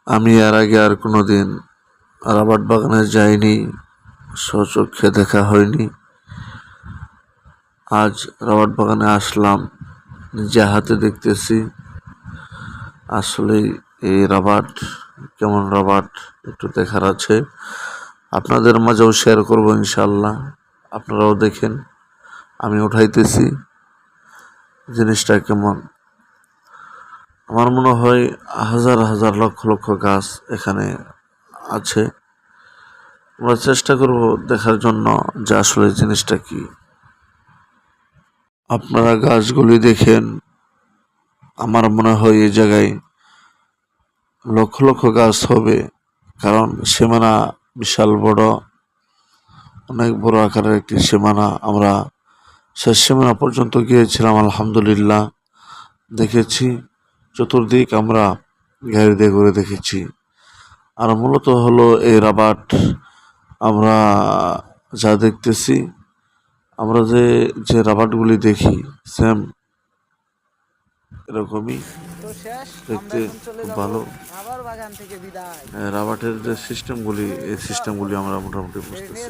আমি এর আগে আর কোনোদিন রাবার বাগানে যাইনি, স্বচক্ষে দেখা হয়নি। আজ রাবার বাগানে আসলাম, নিজে হাতে দেখতেছি। আসলেই এই রাবার কেমন রাবার একটু দেখার আছে, আপনাদের মাঝেও শেয়ার করব ইনশাল্লাহ। আপনারাও দেখেন, আমি উঠাইতেছি জিনিসটা কেমন। আমার মনে হয় হাজার হাজার লক্ষ লক্ষ গাছ এখানে আছে। আমরা চেষ্টা করব দেখার জন্য যে আসলে জিনিসটা কি। আপনারা গাছগুলি দেখেন, আমার মনে হয় এই জায়গায় লক্ষ লক্ষ গাছ হবে, কারণ সীমানা বিশাল বড়, অনেক বড় আকারের একটি সীমানা। আমরা শেষ সীমানা পর্যন্ত গিয়েছিলাম, আলহামদুলিল্লাহ দেখেছি। চতুর্দিক আমরা গাড়ি দিয়ে ঘুরে দেখেছি। আর মূলত হলো এই রাবার আমরা যা দেখতেছি, আমরা যে যে রাবারগুলি দেখি সেম এরকমই দেখতে, খুব ভালো। রাবারের যে সিস্টেমগুলি, এই সিস্টেমগুলি আমরা মোটামুটি বুঝতেছি।